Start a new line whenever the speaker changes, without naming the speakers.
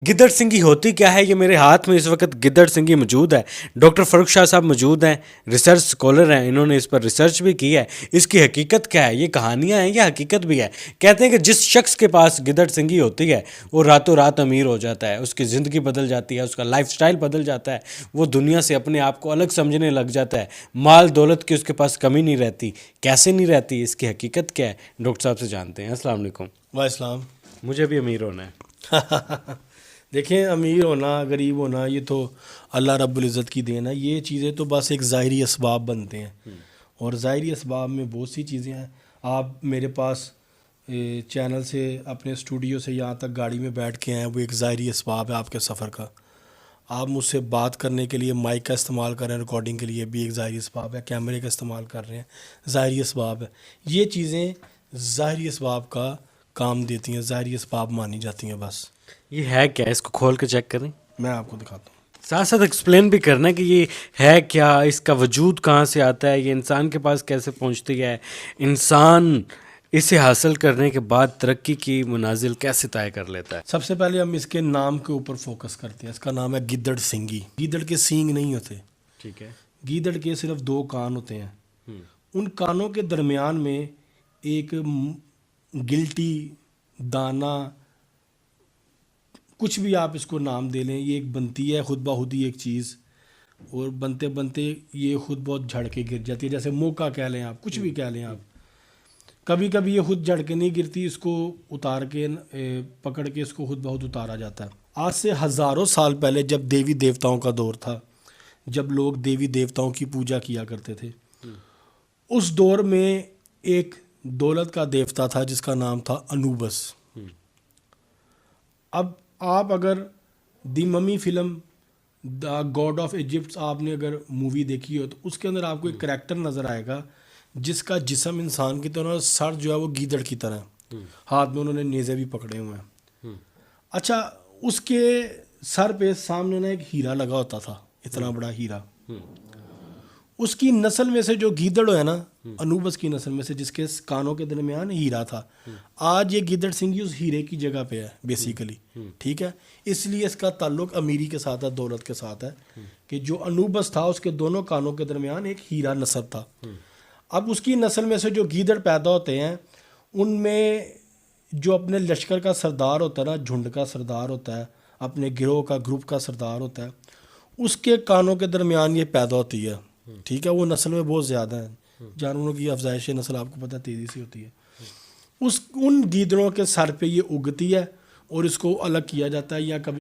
گدڑ سنگھی ہوتی کیا ہے؟ یہ میرے ہاتھ میں اس وقت گدڑ سنگھی موجود ہے. ڈاکٹر فاروق شاہ صاحب موجود ہیں، ریسرچ اسکالر ہیں، انہوں نے اس پر ریسرچ بھی کی ہے. اس کی حقیقت کیا ہے؟ یہ کہانیاں ہیں یا حقیقت بھی ہے؟ کہتے ہیں کہ جس شخص کے پاس گدڑ سنگھی ہوتی ہے وہ راتوں رات امیر ہو جاتا ہے، اس کی زندگی بدل جاتی ہے، اس کا لائف سٹائل بدل جاتا ہے، وہ دنیا سے اپنے آپ کو الگ سمجھنے لگ جاتا ہے، مال دولت کی اس کے پاس کمی نہیں رہتی. کیسے نہیں رہتی؟ اس کی حقیقت کیا ہے؟ ڈاکٹر صاحب سے جانتے ہیں. السلام علیکم.
وعلیکم السلام.
مجھے بھی امیر ہونا ہے.
دیکھیں، امیر ہونا غریب ہونا یہ تو اللہ رب العزت کی دین ہے. یہ چیزیں تو بس ایک ظاہری اسباب بنتے ہیں، اور ظاہری اسباب میں بہت سی چیزیں ہیں. آپ میرے پاس چینل سے اپنے اسٹوڈیو سے یہاں تک گاڑی میں بیٹھ کے ہیں، وہ ایک ظاہری اسباب ہے آپ کے سفر کا. آپ مجھ سے بات کرنے کے لیے مائک کا استعمال کر رہے ہیں، ریکارڈنگ کے لیے بھی ایک ظاہری اسباب ہے. کیمرے کا استعمال کر رہے ہیں، ظاہری اسباب ہے. یہ چیزیں ظاہری اسباب کا کام دیتی ہیں، ظاہری اسباب مانی جاتی ہیں. بس
یہ ہے کیا؟ اس کو کھول کے چیک کریں.
میں آپ کو دکھاتا ہوں.
ساتھ ساتھ ایکسپلین بھی کرنا ہے کہ یہ ہے کیا، اس کا وجود کہاں سے آتا ہے، یہ انسان کے پاس کیسے پہنچتی ہے، انسان اسے حاصل کرنے کے بعد ترقی کی منازل کیسے طے کر لیتا ہے.
سب سے پہلے ہم اس کے نام کے اوپر فوکس کرتے ہیں. اس کا نام ہے گدڑ سنگھی. گیدڑ کے سینگ نہیں ہوتے،
ٹھیک ہے.
گیدڑ کے صرف 2 کان ہوتے ہیں. ان کانوں کے درمیان میں ایک گلٹی، دانہ، کچھ بھی آپ اس کو نام دے لیں، یہ ایک بنتی ہے خود بخود ہی ایک چیز، اور بنتے بنتے یہ خود بہت جھڑ کے گر جاتی ہے. جیسے موقع کہہ لیں آپ، کچھ بھی کہہ لیں آپ. کبھی کبھی یہ خود جھڑ کے نہیں گرتی، اس کو اتار کے پکڑ کے اس کو خود بخود اتارا جاتا ہے. آج سے ہزاروں سال پہلے جب دیوی دیوتاؤں کا دور تھا، جب لوگ دیوی دیوتاؤں کی پوجا کیا کرتے تھے، اس دور میں ایک دولت کا دیوتا تھا جس کا نام تھا انوبس. اب آپ اگر the Mummy film, the God of Egypt آپ نے اگر مووی دیکھی ہو تو اس کے اندر آپ کو ایک کریکٹر نظر آئے گا جس کا جسم انسان کی طرح، سر جو ہے وہ گیدڑ کی طرح، ہاتھ میں انہوں نے نیزے بھی پکڑے ہوئے ہیں. اچھا، اس کے سر پہ سامنے نا ایک ہیرا لگا ہوتا تھا، اتنا بڑا ہیرا. اس کی نسل میں سے جو گیدڑ ہے نا، انوبس کی نسل میں سے، جس کے کانوں کے درمیان ہیرا تھا، آج یہ گیدڑ سنگھی اس ہیرے کی جگہ پہ ہے بیسیکلی. ٹھیک ہے، اس لیے اس کا تعلق امیری کے ساتھ ہے، دولت کے ساتھ ہے، کہ جو انوبس تھا اس کے دونوں کانوں کے درمیان ایک ہیرا نصب تھا. اب اس کی نسل میں سے جو گیدڑ پیدا ہوتے ہیں، ان میں جو اپنے لشکر کا سردار ہوتا ہے نا، جھنڈ کا سردار ہوتا ہے، اپنے گروہ کا، گروپ کا سردار ہوتا ہے، اس کے کانوں کے درمیان یہ پیدا ہوتی ہے. ٹھیک ہے، وہ نسل میں بہت زیادہ ہیں. جانوروں کی افزائش نسل آپ کو پتہ تیزی سے ہوتی ہے. ان گیدڑوں کے سر پہ یہ اگتی ہے اور اس کو الگ کیا جاتا ہے، یا کبھی